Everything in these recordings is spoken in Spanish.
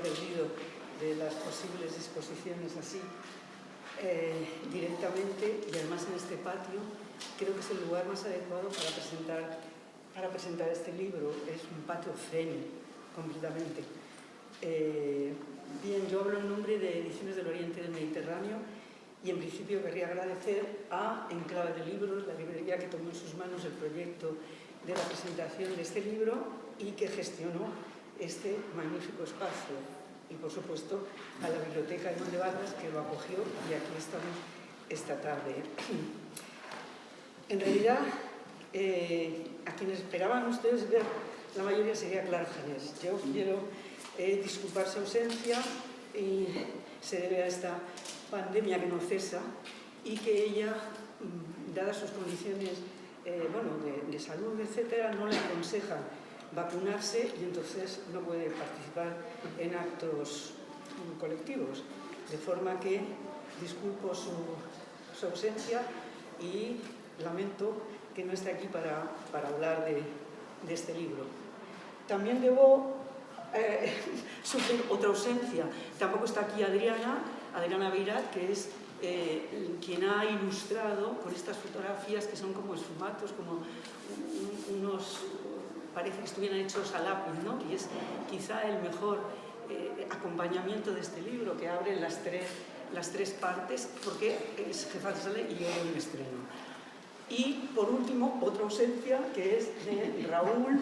perdido de las posibles exposiciones así directamente, y además en este patio creo que es el lugar más adecuado para presentar este libro. Es un patio zen completamente. Bien, yo hablo en nombre de Ediciones del Oriente del Mediterráneo y en principio querría agradecer a Enclave de Libros, la librería que tomó en sus manos el proyecto de la presentación de este libro y que gestionó este magnífico espacio. Y por supuesto a la Biblioteca Edmond de Vargas, que lo acogió, y aquí estamos esta tarde. En realidad, a quienes esperaban ustedes ver, la mayoría sería Clara Janés. Yo quiero disculpar su ausencia, y se debe a esta pandemia que no cesa, y que ella, dadas sus condiciones de salud, etcétera, no le aconseja vacunarse y entonces no puede participar en actos colectivos. De forma que disculpo su ausencia y lamento que no esté aquí para hablar de este libro. También debo sufrir otra ausencia. Tampoco está aquí Adriana Beirat, que es quien ha ilustrado con estas fotografías que son como esfumatos, como unos... parece que estuvieran hechos a lápiz, ¿no? Y es quizá el mejor acompañamiento de este libro, que abre las tres partes, porque es jefa de sala y yo un estreno. Y por último, otra ausencia, que es de Raúl,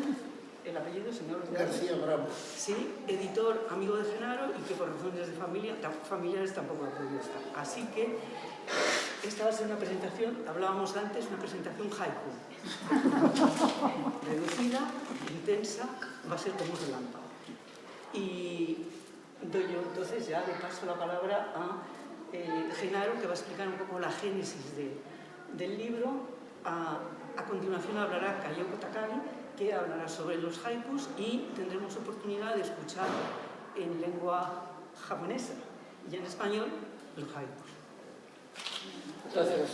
el apellido, señor García Bravo. Sí, editor, amigo de Genaro, y que por razones de familiares tampoco ha podido estar. Así que esta va a ser una presentación, hablábamos antes, una presentación haiku. Reducida, intensa, va a ser como un relámpago. Y doy yo entonces ya de paso la palabra a Genaro, que va a explicar un poco la génesis del libro. A continuación hablará Kayoko Takagi, que hablará sobre los haikus, y tendremos oportunidad de escuchar en lengua japonesa y en español los haikus. Gracias.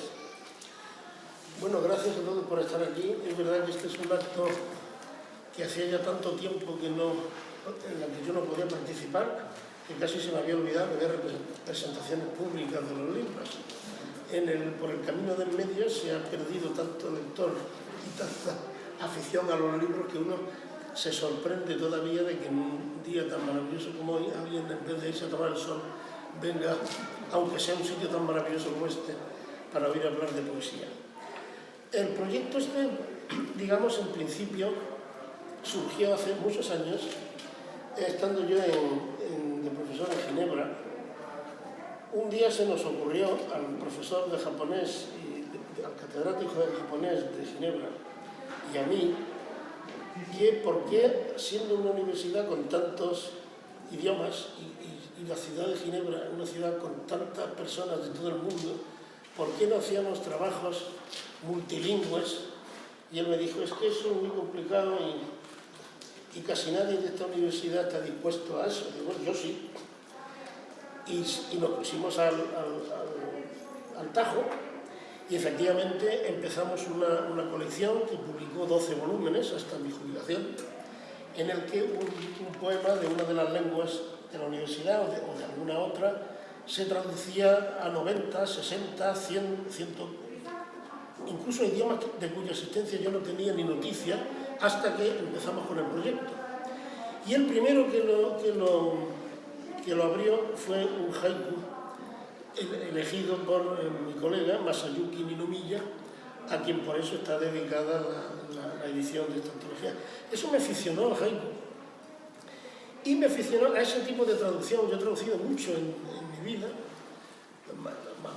Bueno, gracias a todos por estar aquí. Es verdad que este es un acto que hacía ya tanto tiempo en el que yo no podía participar, que casi se me había olvidado de ver presentaciones públicas de los libros. Por el camino del medio se ha perdido tanto lector y tanta afición a los libros que uno se sorprende todavía de que en un día tan maravilloso como hoy alguien, en vez de irse a tomar el sol, venga, aunque sea un sitio tan maravilloso como este, para oír hablar de poesía. El proyecto este, digamos, en principio surgió hace muchos años, estando yo de profesor en Ginebra. Un día se nos ocurrió al profesor de japonés y al catedrático de japonés de Ginebra y a mí, que por qué, siendo una universidad con tantos idiomas y la ciudad de Ginebra, una ciudad con tantas personas de todo el mundo, ¿por qué no hacíamos trabajos multilingües? Y él me dijo, es que eso es muy complicado y casi nadie de esta universidad está dispuesto a eso. Y digo, bueno, yo sí. Y nos pusimos al tajo y efectivamente empezamos una colección que publicó 12 volúmenes hasta mi jubilación, en el que un poema de una de las lenguas de la universidad o de alguna otra se traducía a 90, 60, 100, incluso idiomas de cuya existencia yo no tenía ni noticia hasta que empezamos con el proyecto. Y el primero que lo abrió fue un haiku elegido por mi colega Masayuki Ninomiya, a quien por eso está dedicada la edición de esta antología. Eso me aficionó al haiku y me aficionó a ese tipo de traducción. Yo he traducido mucho en mi vida,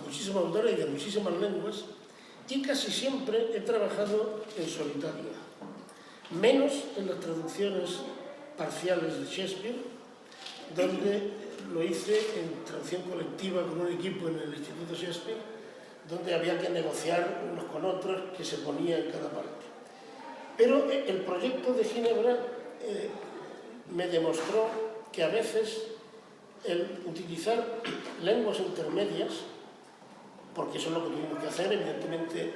muchísimos autores y de muchísimas lenguas, y casi siempre he trabajado en solitario, menos en las traducciones parciales de Shakespeare, donde lo hice en traducción colectiva con un equipo en el Instituto Shakespeare, donde había que negociar unos con otros que se ponía en cada parte. Pero el proyecto de Ginebra me demostró que a veces el utilizar lenguas intermedias, porque eso es lo que tuvimos que hacer, evidentemente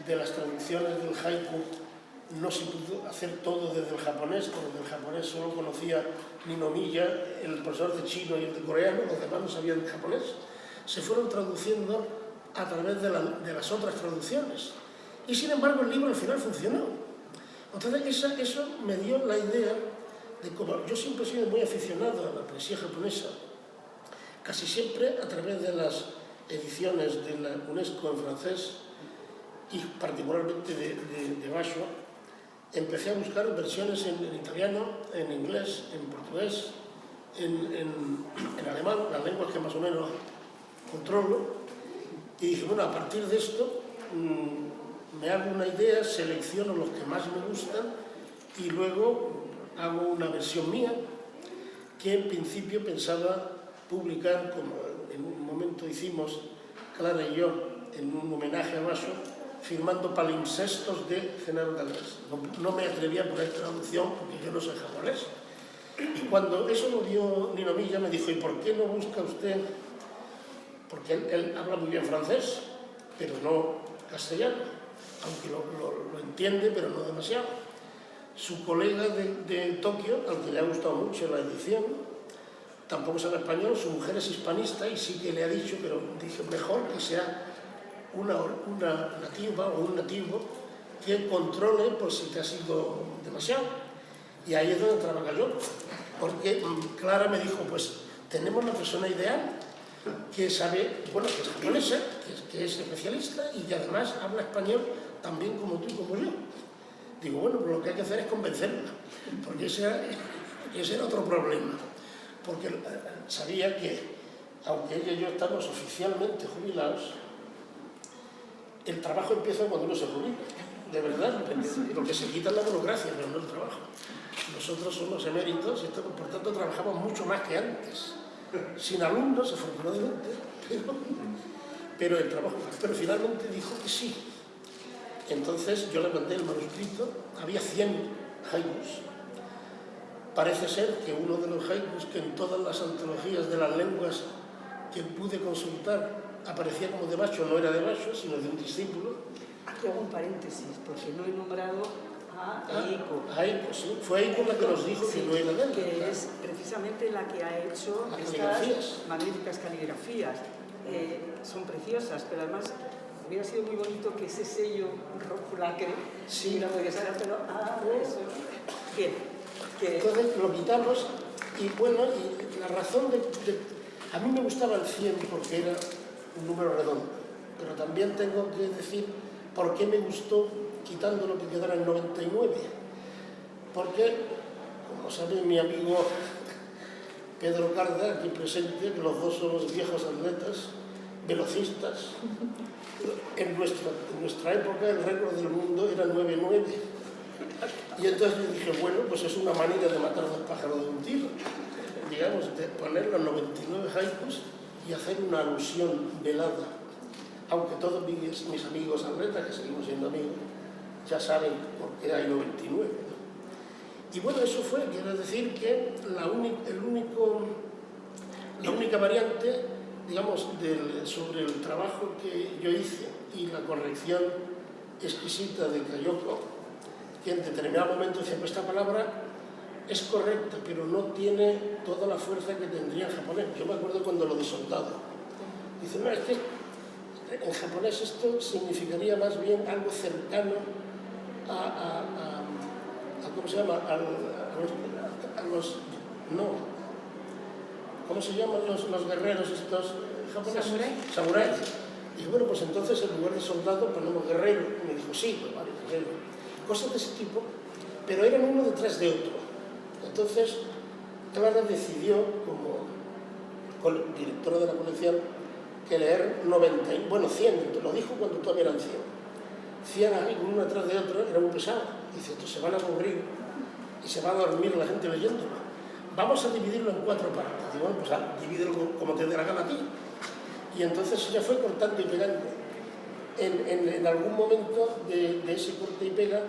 de las traducciones del haiku no se pudo hacer todo desde el japonés, porque el japonés solo conocía Ninomiya, el profesor de chino y el de coreano, los demás no sabían japonés. Se fueron traduciendo a través de las otras traducciones. Y sin embargo el libro al final funcionó. Entonces eso me dio la idea de cómo yo siempre he sido muy aficionado a la poesía japonesa, casi siempre a través de las ediciones de la UNESCO en francés y particularmente de Basho. Empecé a buscar versiones en italiano, en inglés, en portugués, en alemán, las lenguas que más o menos controlo, y dije, bueno, a partir de esto me hago una idea, selecciono los que más me gustan y luego hago una versión mía que en principio pensaba publicar, como en un momento hicimos Clara y yo, en un homenaje a Basho, firmando palimpsestos de Genaro Dalgas. No me atrevía a poner traducción porque yo no soy japonés. Cuando eso lo vio Ninomiya me dijo, ¿y por qué no busca usted? Porque él habla muy bien francés, pero no castellano, aunque lo entiende, pero no demasiado. Su colega de Tokio, al que le ha gustado mucho la edición, tampoco sabe español, su mujer es hispanista y sí que le ha dicho, pero dije, mejor que sea una nativa o un nativo que controle por si te ha sido demasiado. Y ahí es donde trabaja yo, porque Clara me dijo, pues tenemos la persona ideal, que sabe, bueno, que es japonesa, que es especialista y que además habla español tan bien como tú y como yo. Digo, bueno, pues lo que hay que hacer es convencerla, porque ese era otro problema. Porque sabía que, aunque ella y yo estamos oficialmente jubilados, el trabajo empieza cuando uno se jubila, de verdad, lo que se quita es la burocracia, pero no el trabajo. Nosotros somos eméritos y por tanto trabajamos mucho más que antes, sin alumnos, afortunadamente, pero el trabajo. Pero finalmente dijo que sí. Entonces yo le mandé el manuscrito, había 100 haikus. Parece ser que uno de los haikus que en todas las antologías de las lenguas que pude consultar aparecía como de Basho, no era de Basho, sino de un discípulo. Aquí hago un paréntesis, porque no he nombrado a Eiko. A Eiko, sí. Fue Eiko la que nos dijo que no era de él. Que es precisamente la que ha hecho estas magníficas caligrafías. Son preciosas, pero además hubiera sido muy bonito que ese sello rojo lacre, sí, no podía ser, pero eso. Bien. Entonces lo quitamos y bueno, y la razón a mí me gustaba el 100 porque era un número redondo, pero también tengo que decir por qué me gustó quitando lo que quedara el 99, porque, como sabe mi amigo Pedro Carda, aquí presente, que los dos somos viejos atletas, velocistas, en nuestra época el récord del mundo era 9-9. Y entonces le dije, bueno, pues es una manera de matar dos pájaros de un tiro, digamos, de poner los 99 haikus y hacer una alusión velada. Aunque todos mis amigos atletas, que seguimos siendo amigos, ya saben por qué hay 99. ¿No? Y bueno, eso fue, quiero decir que la única variante, digamos, sobre el trabajo que yo hice y la corrección exquisita de Kayoko, que en determinado momento decía, pues esta palabra es correcta, pero no tiene toda la fuerza que tendría en japonés. Yo me acuerdo cuando lo de soldado. Dice, no, es que en japonés esto significaría más bien algo cercano a ¿cómo se llama? ¿Cómo se llaman los guerreros estos japoneses? Samuráis. Y bueno, pues entonces en lugar de soldado ponemos guerrero. Y me dijo, sí, pues vale, guerrero. Cosas de ese tipo, pero eran uno detrás de otro. Entonces, Clara decidió, como directora de la colección, que leer 100, lo dijo cuando todavía eran 100. 100 ahí, uno detrás de otro, era muy pesado. Dice, estos se van a aburrir y se va a dormir la gente leyéndolo. Vamos a dividirlo en 4 partes. Digo, bueno, pues divídelo como te dé la gana a ti. Y entonces ella fue cortando y pegando. En algún momento de ese corte y pega,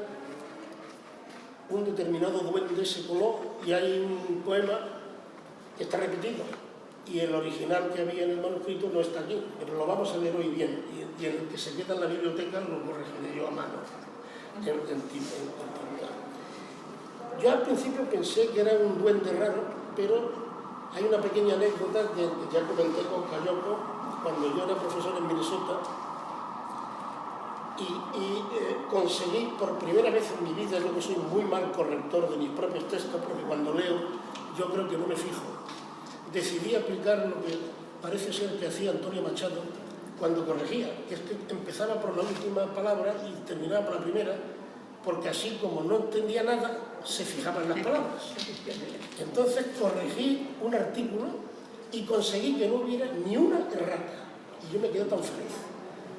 un determinado duende se coló y hay un poema que está repetido y el original que había en el manuscrito no está aquí, pero lo vamos a leer hoy bien y el que se queda en la biblioteca lo corregiré yo a mano. en antigüedad. Yo al principio pensé que era un duende raro, pero hay una pequeña anécdota que ya comenté con Cayoko cuando yo era profesor en Minnesota y conseguí por primera vez en mi vida, yo que soy muy mal corrector de mis propios textos, porque cuando leo yo creo que no me fijo, decidí aplicar lo que parece ser que hacía Antonio Machado cuando corregía, que es que empezaba por la última palabra y terminaba por la primera, porque así como no entendía nada, se fijaba en las palabras. Entonces corregí un artículo y conseguí que no hubiera ni una errata. Y yo me quedé tan feliz.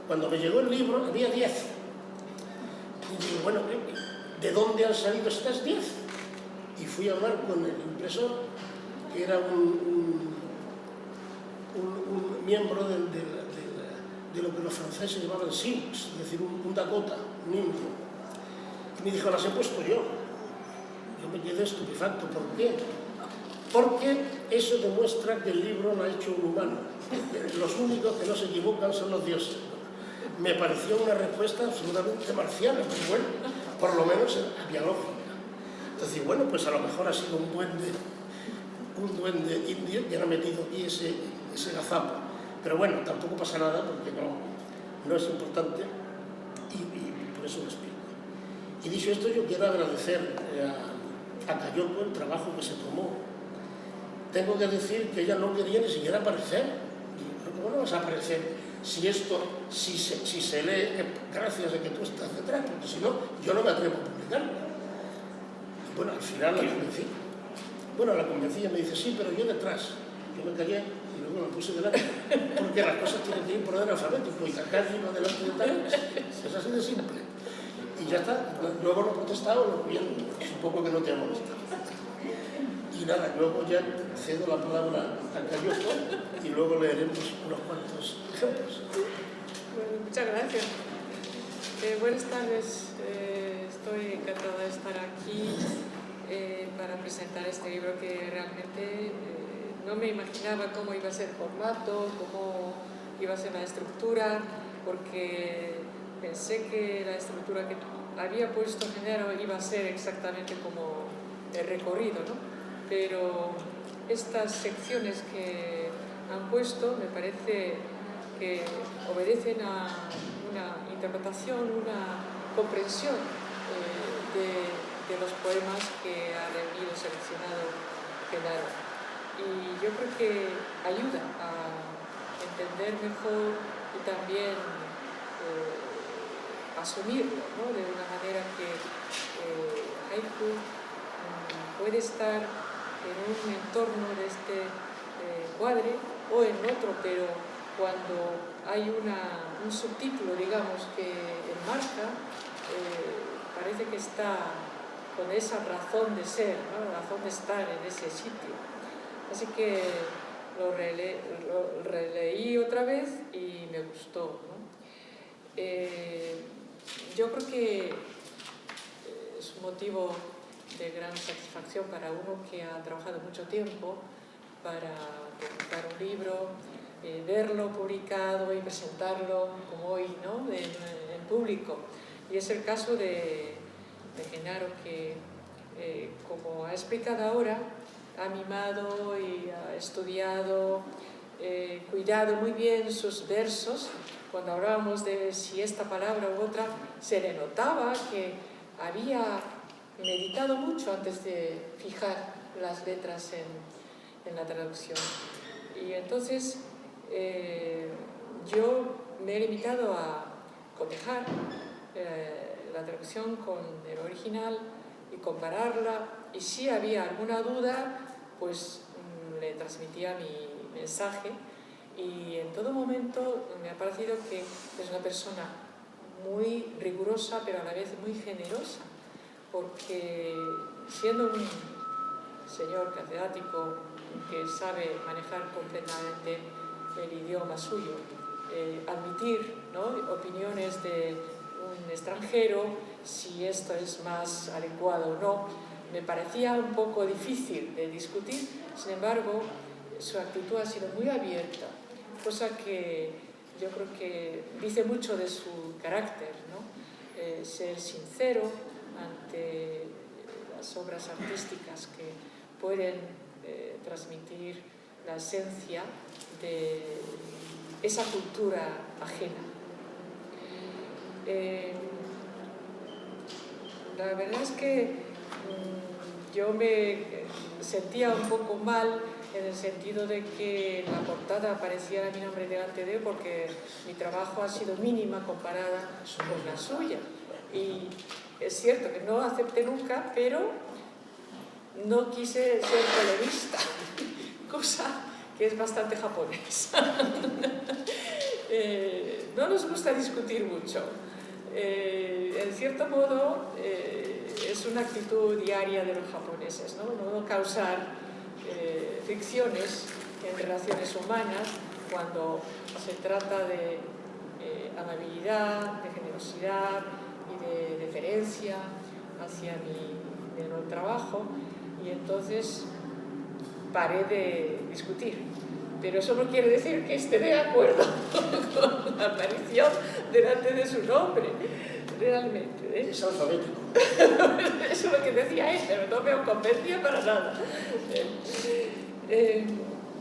Cuando me llegó el libro había 10. Y digo, bueno, ¿de dónde han salido estas 10? Y fui a hablar con el impresor, que era un miembro de lo que los franceses llamaban SIMS, es decir, un Dakota, un indio. Y me dijo, las he puesto yo. Yo me quedé estupefacto. ¿Por qué? Porque eso demuestra que el libro lo ha hecho un humano. Los únicos que no se equivocan son los dioses. Me pareció una respuesta absolutamente marciana, pero bueno, por lo menos biológica. Entonces, bueno, pues a lo mejor ha sido un duende indio que ha metido aquí ese gazapo. Pero bueno, tampoco pasa nada porque no es importante y por eso lo explico. Y dicho esto, yo quiero agradecer a Cayoko el trabajo que se tomó. Tengo que decir que ella no quería ni siquiera aparecer. Digo, ¿cómo no vas a aparecer si esto, si se lee, gracias a que tú estás detrás? Porque si no, yo no me atrevo a publicarlo. Y bueno, al final la convencí. Bueno, la convencí y me dice, sí, pero yo detrás. Yo me callé y luego me puse delante. Porque las cosas tienen que ir por orden alfabético y Takagi va delante de Takagi. Es así de simple. Y ya está. Luego lo he protestado, supongo que no te ha molestado. Y nada, luego ya cedo la palabra a Cayoko y luego leeremos unos cuantos ejemplos. Bueno, muchas gracias. Buenas tardes. Estoy encantada de estar aquí para presentar este libro que realmente no me imaginaba cómo iba a ser el formato, cómo iba a ser la estructura, porque pensé que la estructura que había puesto en enero iba a ser exactamente como el recorrido, ¿no? Pero estas secciones que han puesto me parece que obedecen a una interpretación, una comprensión de los poemas que ha reunido, seleccionado Genaro. Y yo creo que ayuda a entender mejor y también asumirlo, ¿no? De una manera que haiku puede estar en un entorno de este cuadre o en otro, pero cuando hay un subtítulo, digamos, que enmarca, parece que está con esa razón de ser, ¿no? La razón de estar en ese sitio. Así que lo releí otra vez y me gustó, ¿no? Yo creo que es un motivo de gran satisfacción para uno que ha trabajado mucho tiempo para publicar un libro, verlo publicado y presentarlo como hoy, ¿no? en público. Y es el caso de Genaro, que como ha explicado ahora, ha mimado y ha estudiado, cuidado muy bien sus versos. Cuando hablábamos de si esta palabra u otra, se le notaba que había meditado mucho antes de fijar las letras en la traducción. Y entonces yo me he limitado a cotejar la traducción con el original y compararla, y si había alguna duda, pues le transmitía mi mensaje, y en todo momento me ha parecido que es una persona muy rigurosa, pero a la vez muy generosa, porque siendo un señor catedrático que sabe manejar completamente el idioma suyo, admitir, ¿no?, opiniones de un extranjero, si esto es más adecuado o no, me parecía un poco difícil de discutir. Sin embargo, su actitud ha sido muy abierta, cosa que yo creo que dice mucho de su carácter, ¿no? ser sincero ante las obras artísticas que pueden transmitir la esencia de esa cultura ajena. La verdad es que yo me sentía un poco mal en el sentido de que en la portada apareciera mi nombre delante de él, porque mi trabajo ha sido mínima comparada con la suya. Y es cierto que no acepté nunca, pero no quise ser polemista, cosa que es bastante japonesa. No nos gusta discutir mucho. En cierto modo, es una actitud diaria de los japoneses, no causar fricciones en relaciones humanas cuando se trata de amabilidad, de generosidad y de deferencia hacia mi trabajo, y entonces paré de discutir. Pero eso no quiere decir que esté de acuerdo con la aparición delante de su nombre, realmente. Es alfabético. Eso es lo que decía él, pero no me convencía para nada.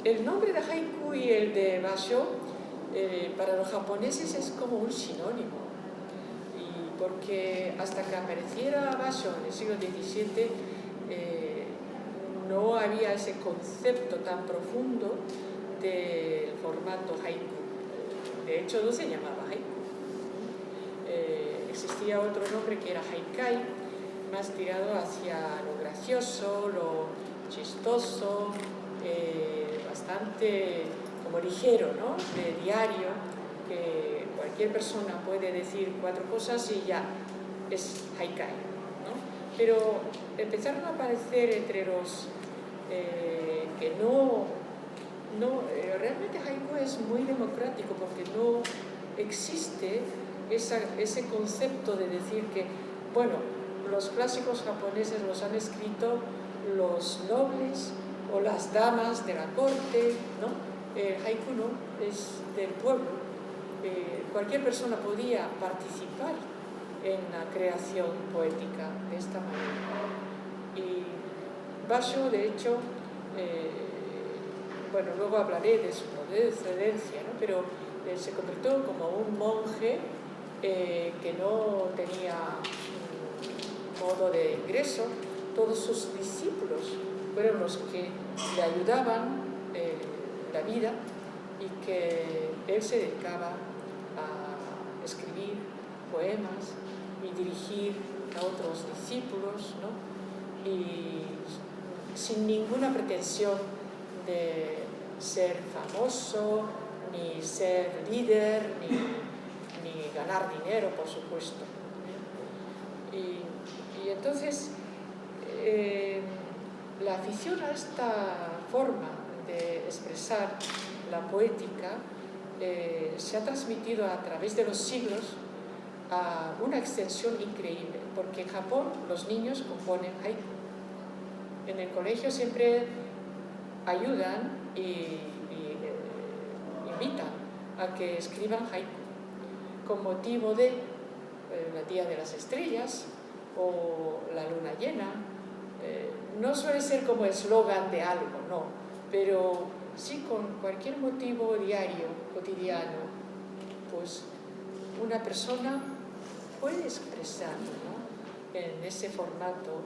El nombre de haiku y el de basho para los japoneses es como un sinónimo. Y porque hasta que apareciera basho en el siglo XVII no había ese concepto tan profundo del formato haiku. De hecho, no se llamaba haiku. Existía otro nombre que era haikai, más tirado hacia lo gracioso, lo chistoso, bastante como ligero, ¿no? De diario, que cualquier persona puede decir 4 cosas y ya es haikai, ¿no? Pero empezaron a aparecer entre los que realmente haiku es muy democrático, porque no existe ese concepto de decir que, bueno, los clásicos japoneses los han escrito los nobles o las damas de la corte, ¿no? El haiku no, es del pueblo. Cualquier persona podía participar en la creación poética de esta manera. Y basho, de hecho, bueno, luego hablaré de su procedencia, ¿no? Pero se convirtió como un monje que no tenía modo de ingreso. Todos sus discípulos fueron los que le ayudaban la vida, y que él se dedicaba a escribir poemas y dirigir a otros discípulos, ¿no? Y sin ninguna pretensión de ser famoso, ni ser líder, ni ganar dinero, por supuesto. Y entonces la afición a esta forma de expresar la poética se ha transmitido a través de los siglos a una extensión increíble, porque en Japón los niños componen haiku. En el colegio siempre ayudan y invitan a que escriban haiku con motivo de el Día de las Estrellas o la luna llena. No suele ser como eslogan de algo, no, pero sí con cualquier motivo diario, cotidiano, pues una persona puede expresarlo, ¿no? En ese formato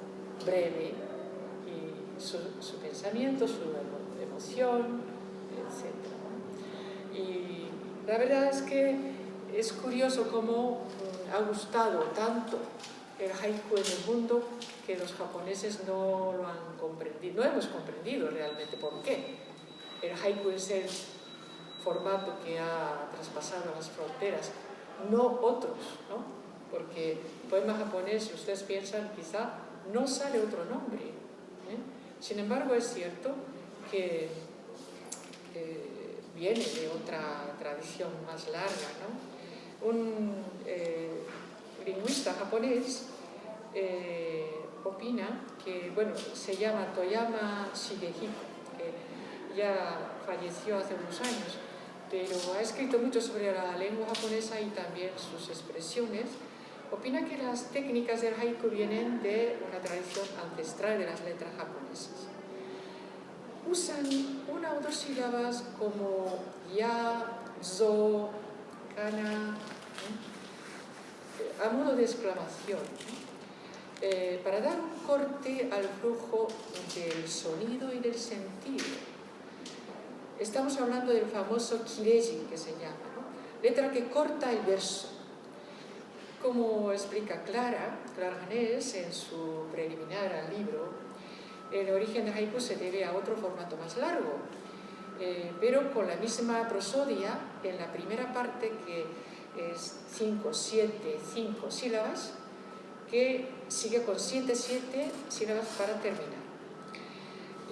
breve, y su pensamiento, su emoción, etc. Y la verdad es que es curioso cómo ha gustado tanto el haiku en el mundo, que los japoneses no lo han comprendido, no hemos comprendido realmente por qué. El haiku es el formato que ha traspasado las fronteras, no otros, ¿no? Porque el poema japonés, si ustedes piensan, quizá no sale otro nombre, ¿eh? Sin embargo, es cierto que viene de otra tradición más larga, ¿no? Un lingüista japonés opina que, bueno, se llama Toyama Shigehiko, que ya falleció hace unos años, pero ha escrito mucho sobre la lengua japonesa y también sus expresiones, opina que las técnicas del haiku vienen de una tradición ancestral de las letras japonesas. Usan una o dos sílabas como ya, zo, kana, a modo de exclamación, para dar un corte al flujo del sonido y del sentido. Estamos hablando del famoso kireji, que se llama, ¿no? Letra que corta el verso. Como explica Clara Janés en su preliminar al libro, el origen del haiku se debe a otro formato más largo, pero con la misma prosodia en la primera parte, que es 5, 7, 5 sílabas, que sigue con 7, 7 sílabas para terminar.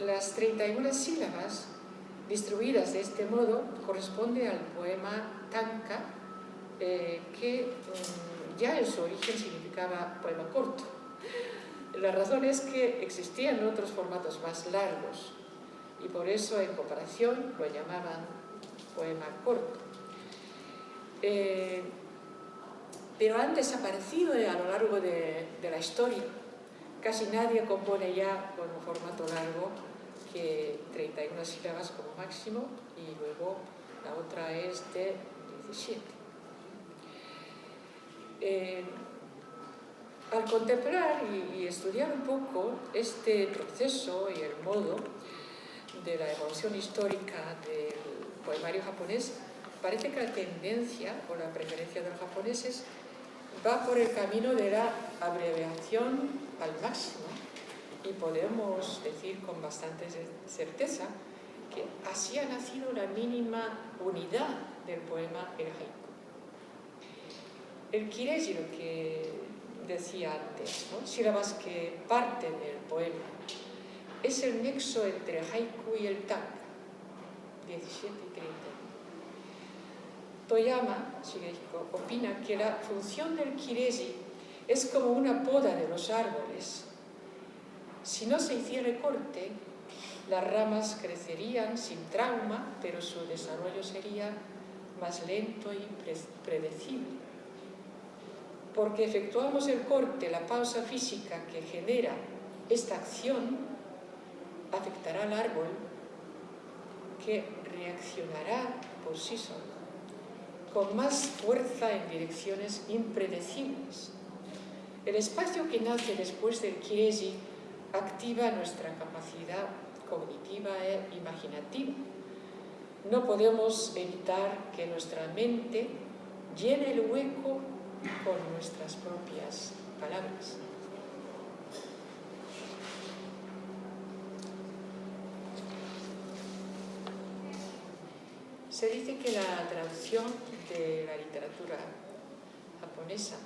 Las 31 sílabas distribuidas de este modo corresponde al poema Tanka, que ya en su origen significaba poema corto. La razón es que existían otros formatos más largos y por eso en comparación lo llamaban poema corto. Pero han desaparecido a lo largo de la historia. Casi nadie compone ya con un formato largo que 31 sílabas como máximo, y luego la otra es de 17. Al contemplar y estudiar un poco este proceso y el modo de la evolución histórica del poemario japonés, parece que la tendencia o la preferencia de los japoneses va por el camino de la abreviación al máximo, y podemos decir con bastante certeza que así ha nacido la mínima unidad del poema el haiku. El kireji, lo que decía antes, ¿no? Sílabas que parten del poema, es el nexo entre el haiku y el tanka, 17 y 30. Toyama Shigehiko opina que la función del kireji es como una poda de los árboles. Si no se hiciera corte, las ramas crecerían sin trauma, pero su desarrollo sería más lento y predecible. Porque efectuamos el corte, la pausa física que genera esta acción afectará al árbol, que reaccionará por sí solo, con más fuerza en direcciones impredecibles. El espacio que nace después del kireji activa nuestra capacidad cognitiva e imaginativa. No podemos evitar que nuestra mente llene el hueco con nuestras propias palabras. Se dice que la traducción de la literatura japonesa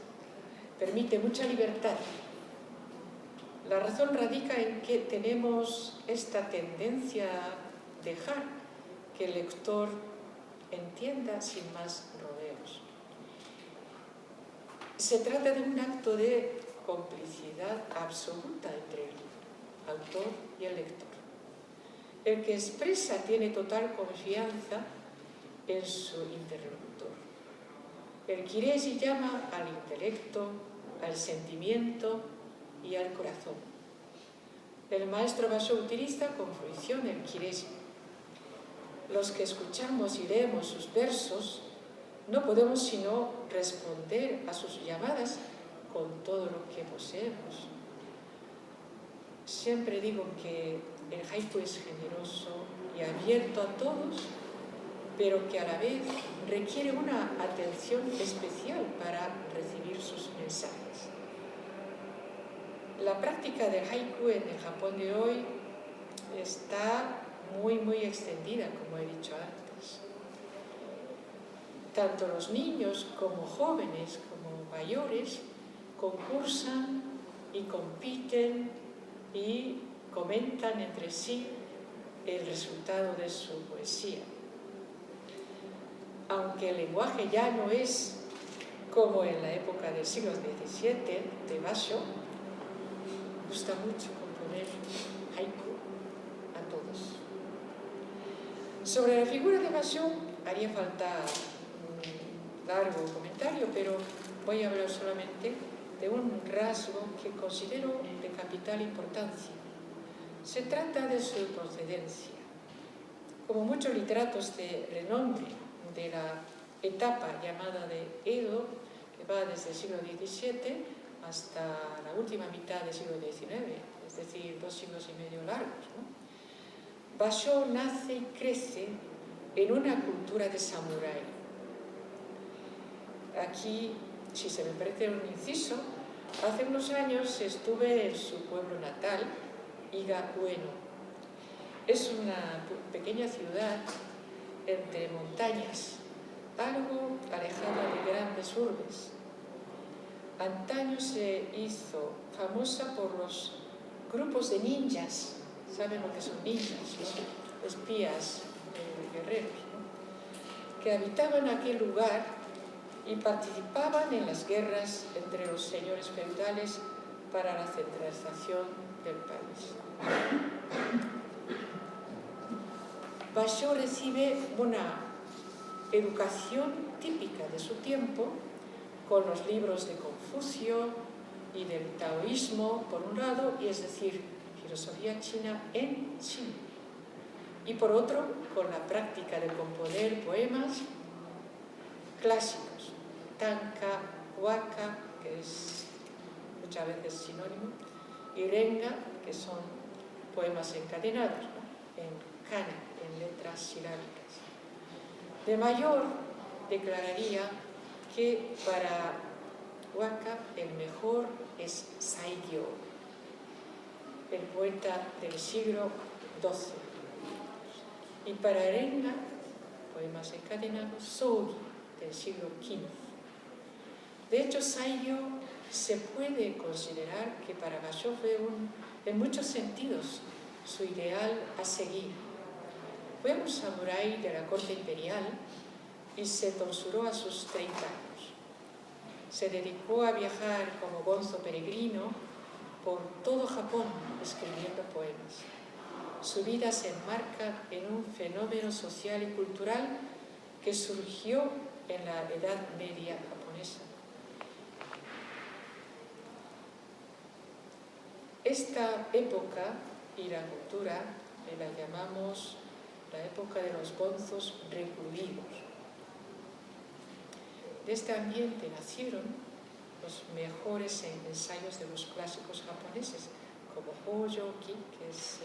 permite mucha libertad. La razón radica en que tenemos esta tendencia a dejar que el lector entienda sin más rodeos. Se trata de un acto de complicidad absoluta entre el autor y el lector. El que expresa tiene total confianza en su interlocutor. El kireji llama al intelecto, al sentimiento y al corazón. El maestro Basho utiliza con fruición el kireji. Los que escuchamos y leemos sus versos no podemos sino responder a sus llamadas con todo lo que poseemos. Siempre digo que el haiku es generoso y abierto a todos, pero que a la vez requiere una atención especial para recibir sus mensajes. La práctica del haiku en el Japón de hoy está muy extendida, como he dicho antes. Tanto los niños como jóvenes como mayores concursan y compiten y comentan entre sí el resultado de su poesía. Aunque el lenguaje ya no es como en la época del siglo XVII de Basho, gusta mucho componer haiku a todos. Sobre la figura de Basho haría falta un largo comentario, pero voy a hablar solamente de un rasgo que considero de capital importancia. Se trata de su procedencia. Como muchos literatos de renombre de la etapa llamada de Edo, que va desde el siglo XVII hasta la última mitad del siglo XIX, es decir, 2 siglos y medio largos, ¿no? Basho nace y crece en una cultura de samurái. Aquí, si se me permite un inciso, hace unos años estuve en su pueblo natal, Iga Ueno. Es una pequeña ciudad entre montañas, algo alejada de grandes urbes. Antaño se hizo famosa por los grupos de ninjas. ¿Saben lo que son ninjas? Son espías guerreros, ¿no? Que habitaban aquel lugar y participaban en las guerras entre los señores feudales para la centralización del país. Basho recibe una educación típica de su tiempo, con los libros de Confucio y del taoísmo por un lado, y es decir, filosofía china en chino, y por otro, con la práctica de componer poemas clásicos, tanka, waka, que es muchas veces sinónimo, y renga, que son poemas encadenados, ¿no? En kana, en letras silábicas. De mayor, declararía que para Waka el mejor es Saigyo, el poeta del siglo XII, y para Renga, poemas encadenados, Sogi, del siglo XV. De hecho, Saigyo se puede considerar que para Basho fue en muchos sentidos su ideal a seguir. Fue un samurái de la corte imperial y se tonsuró a sus 30 años. Se dedicó a viajar como gonzo peregrino por todo Japón escribiendo poemas. Su vida se enmarca en un fenómeno social y cultural que surgió en la Edad Media japonesa. Esta época y la cultura la llamamos la época de los gonzos recluidos. De este ambiente nacieron los mejores ensayos de los clásicos japoneses, como Hojoki, que es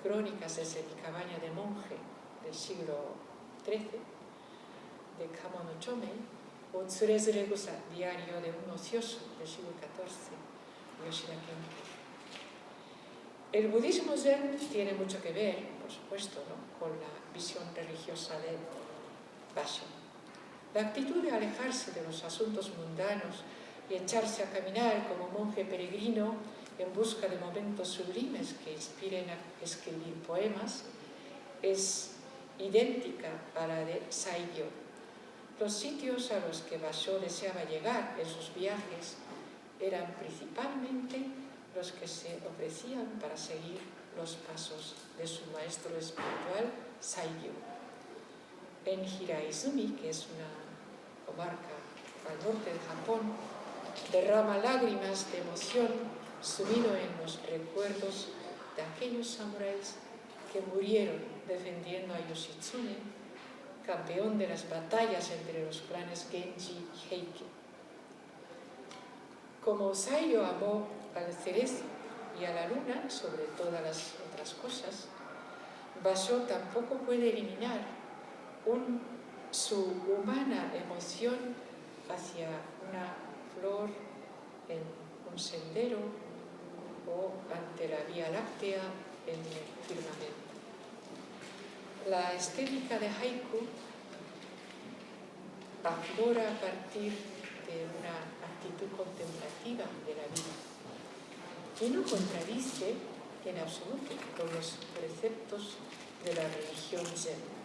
Crónicas desde mi cabaña de monje del siglo XIII, de Kamo no Chomei, o Tsurezure Gusa, Diario de un ocioso del siglo XIV, de Yoshida Kenko. El budismo zen tiene mucho que ver, por supuesto, ¿no?, con la visión religiosa de Basho. La actitud de alejarse de los asuntos mundanos y echarse a caminar como monje peregrino en busca de momentos sublimes que inspiren a escribir poemas es idéntica a la de Saigyo. Los sitios a los que Basho deseaba llegar en sus viajes eran principalmente los que se ofrecían para seguir los pasos de su maestro espiritual, Saigyo. En Hiraizumi, que es una comarca al norte de Japón, derrama lágrimas de emoción sumido en los recuerdos de aquellos samuráis que murieron defendiendo a Yoshitsune, campeón de las batallas entre los clanes Genji y Heike. Como Saigyo amó al cerezo y a la luna sobre todas las otras cosas, Basho tampoco puede eliminar su humana emoción hacia una flor en un sendero o ante la Vía Láctea en el firmamento. La estética de haiku aflora a partir de una actitud contemplativa de la vida y no contradice en absoluto con los preceptos de la religión zen.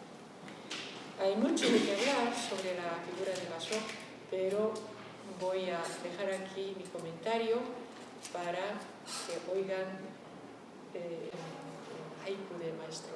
Hay mucho de qué hablar sobre la figura de Basho, pero voy a dejar aquí mi comentario para que oigan el haiku del maestro